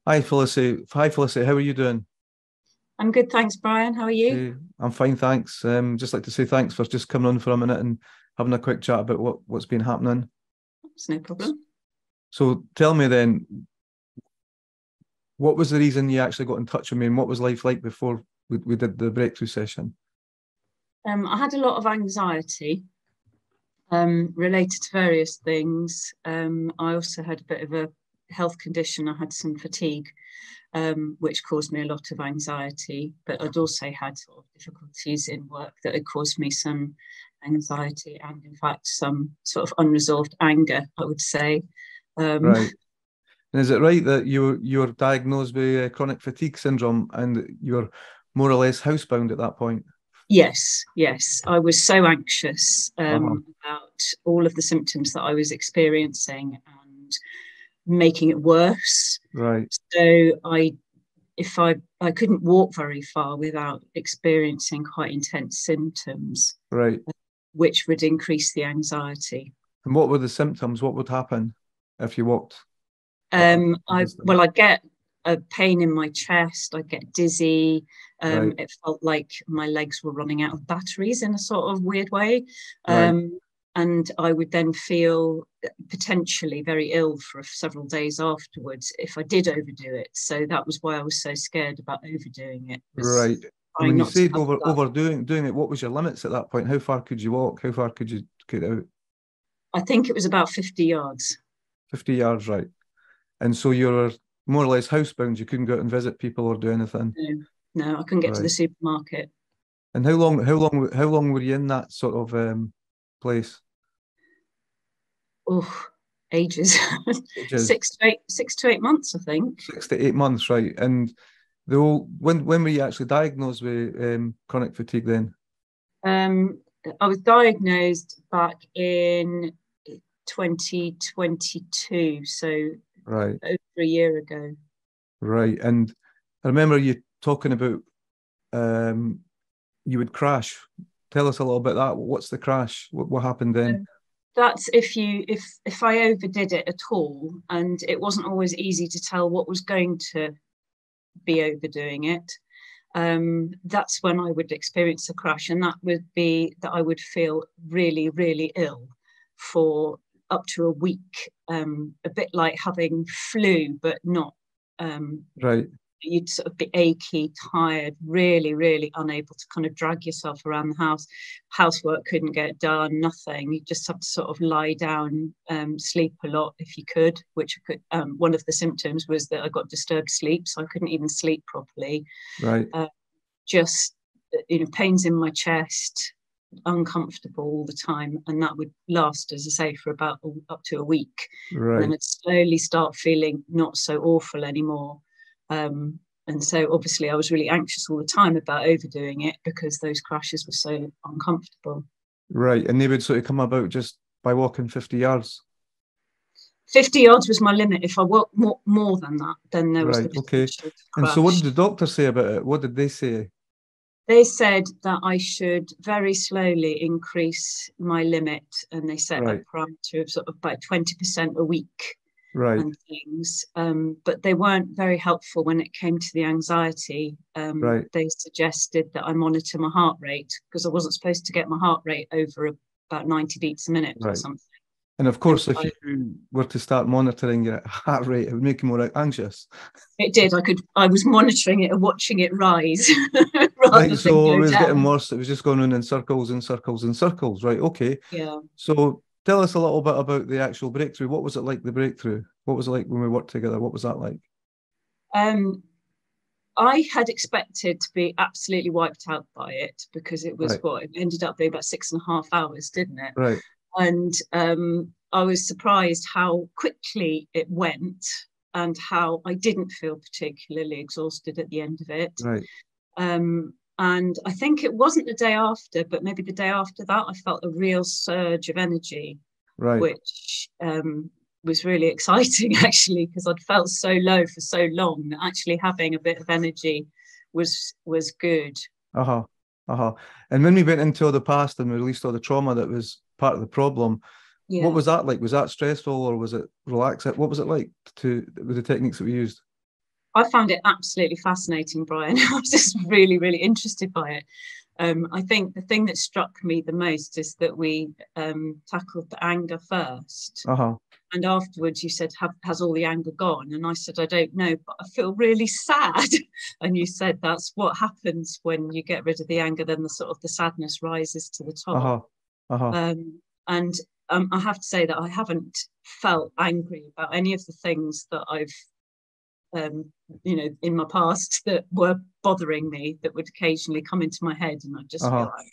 Hi Felicity. Hi Felicity. How are you doing? I'm good, thanks, Brian. How are you? I'm fine, thanks. Just like to say thanks for just coming on for a minute and having a quick chat about what's been happening. It's no problem. So tell me then, what was the reason you actually got in touch with me, and what was life like before we did the breakthrough session? I had a lot of anxiety related to various things. I also had a bit of a health condition. I had some fatigue, which caused me a lot of anxiety, but I'd also had sort of difficulties in work that had caused me some anxiety and, in fact, some sort of unresolved anger, I would say. Um, Right. And is it right that you were diagnosed with chronic fatigue syndrome and you were more or less housebound at that point? Yes, yes. I was so anxious Uh-huh. about all of the symptoms that I was experiencing and making it worse. Right. So if I couldn't walk very far without experiencing quite intense symptoms, Right. which would increase the anxiety. And what were the symptoms? What would happen if you walked a distance? I'd get a pain in my chest. I'd get dizzy. Right. It felt like my legs were running out of batteries in a sort of weird way. Right. And I would then feel potentially very ill for several days afterwards if I did overdo it. So that was why I was so scared about overdoing it, was Right. And trying when you not to said have that. overdoing doing it, what was your limits at that point? How far could you walk? How far could you get out? I think it was about 50 yards. 50 yards, right. And so you were more or less housebound. You couldn't go out and visit people or do anything. No, no, I couldn't get to the Right. supermarket. And how long were you in that sort of place? Oh, ages. Ages. 6 to 8 months, I think. 6 to 8 months, right. And the whole when were you actually diagnosed with chronic fatigue then? Um, I was diagnosed back in 2022, so Right, over a year ago. right. And I remember you talking about um you would crash. Tell us a little bit that. What's the crash? What happened then? Um, that's if I overdid it at all, and it wasn't always easy to tell what was going to be overdoing it. That's when I would experience a crash, and that would be that I would feel really, really ill for up to a week, a bit like having flu, but not. Um, Right, you'd sort of be achy, tired, really, really unable to kind of drag yourself around the house. Housework couldn't get done, nothing. You just have to sort of lie down, sleep a lot if you could, which I could. One of the symptoms was that I got disturbed sleep, so I couldn't even sleep properly. right, Uh, just pains in my chest, uncomfortable all the time, and that would last, as I say, for about up to a week, and then right. I'd slowly start feeling not so awful anymore. And so obviously I was really anxious all the time about overdoing it because those crashes were so uncomfortable. Right. And they would sort of come about just by walking 50 yards. 50 yards was my limit. If I walked more than that, then there was the Right. Okay. potential to And so what crash. did the doctor say about it? What did they say? They said that I should very slowly increase my limit, and they set a Right. parameter of sort of about 20% a week Right. and things. But they weren't very helpful when it came to the anxiety. Right. They suggested that I monitor my heart rate because I wasn't supposed to get my heart rate over about 90 beats a minute or Right. something. And of And course, if you were to start monitoring your heart rate, it would make you more anxious. it did. I was monitoring it and watching it rise Right. rather than So it go was getting down. worse. It was just going on in circles and circles and circles. Right. Okay. Yeah. So tell us a little bit about the actual breakthrough. What was it like, the breakthrough? What was it like when we worked together? What was that like? Um, I had expected to be absolutely wiped out by it because it was Right. what it ended up being about 6.5 hours, didn't it? Right. And I was surprised how quickly it went and how I didn't feel particularly exhausted at the end of it. Right. And I think it wasn't the day after, but maybe the day after that, I felt a real surge of energy, Right. which was really exciting actually, because I'd felt so low for so long that actually having a bit of energy was good. Uh-huh. Uh-huh. And when we went into all the past and we released all the trauma that was part of the problem, what Yeah. was that like? Was that stressful or was it relaxing? What was it like to with the techniques that we used? I found it absolutely fascinating, Brian. I was just really, really interested by it. I think the thing that struck me the most is that we tackled the anger first. And afterwards you said, has all the anger gone? And I said, I don't know, but I feel really sad. And you said, that's what happens when you get rid of the anger, then the sort of the sadness rises to the top. And I have to say that I haven't felt angry about any of the things that I've in my past that were bothering me, that would occasionally come into my head, and I just feel like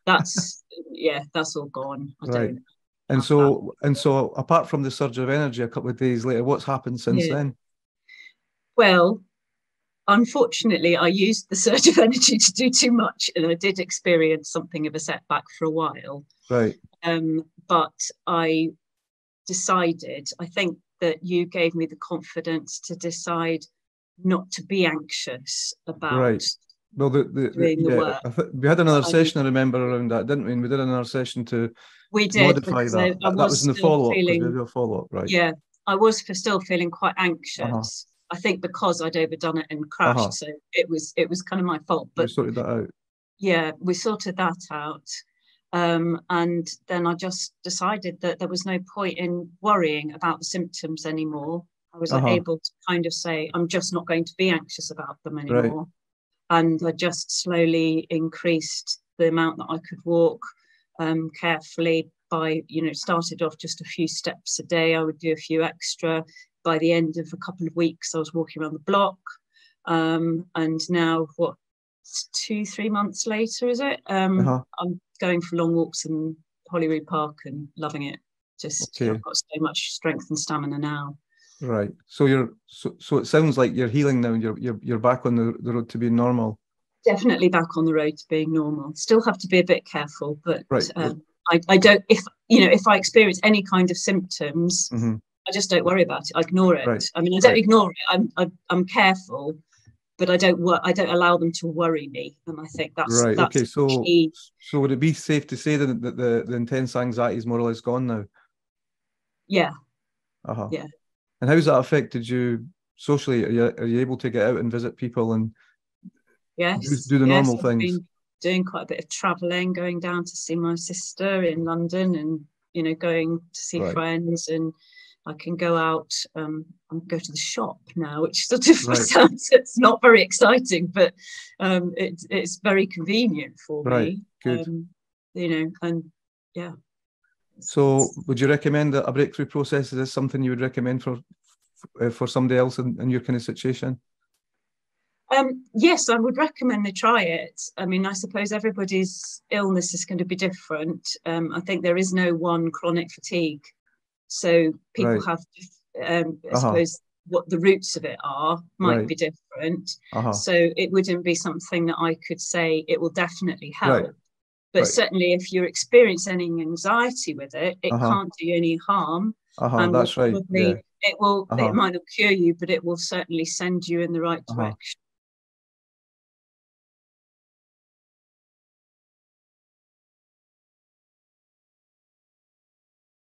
that's all gone. I don't. And so apart from the surge of energy a couple of days later, what's happened since then? Well, unfortunately, I used the surge of energy to do too much, and I did experience something of a setback for a while. Right. But I decided, I think that you gave me the confidence to decide not to be anxious about well, doing the work. We had another session, I remember, around that, didn't we? And we did another session to modify that. That was in the follow-up, right? Yeah, I was still feeling quite anxious. I think because I'd overdone it and crashed, so it was kind of my fault. But we sorted that out. Yeah, we sorted that out. And then I just decided that there was no point in worrying about the symptoms anymore. I was able to kind of say, I'm just not going to be anxious about them anymore. Right. And I just slowly increased the amount that I could walk carefully by, started off just a few steps a day. I would do a few extra. By the end of a couple of weeks, I was walking around the block. And now, 2-3 months later, is it? I'm going for long walks in Holyrood Park and loving it. I've got so much strength and stamina now. Right. So so it sounds like you're healing now. You're back on the road to being normal. Definitely back on the road to being normal. Still have to be a bit careful, but I don't. If I experience any kind of symptoms, I just don't worry about it. I ignore it. Right. I mean, I don't ignore it. I'm careful, but I don't allow them to worry me. And I think that's right. That's key. So would it be safe to say that the intense anxiety is more or less gone now? Yeah. Yeah. And how's that affected you socially? Are you able to get out and visit people and do the normal things? I've been doing quite a bit of traveling, going down to see my sister in London, and going to see friends, and I can go out and go to the shop now, which sort of sounds, it's not very exciting, but it's very convenient for me. Good. And yeah. So would you recommend a breakthrough process? Is this something you would recommend for somebody else in your kind of situation? Yes, I would recommend they try it. I mean, I suppose everybody's illness is going to be different. I think there is no one chronic fatigue. So people have, I suppose, what the roots of it are might be different. So it wouldn't be something that I could say it will definitely help. But certainly if you're experiencing any anxiety with it, it can't do you any harm. That's right. It will. It might not cure you, but it will certainly send you in the right direction.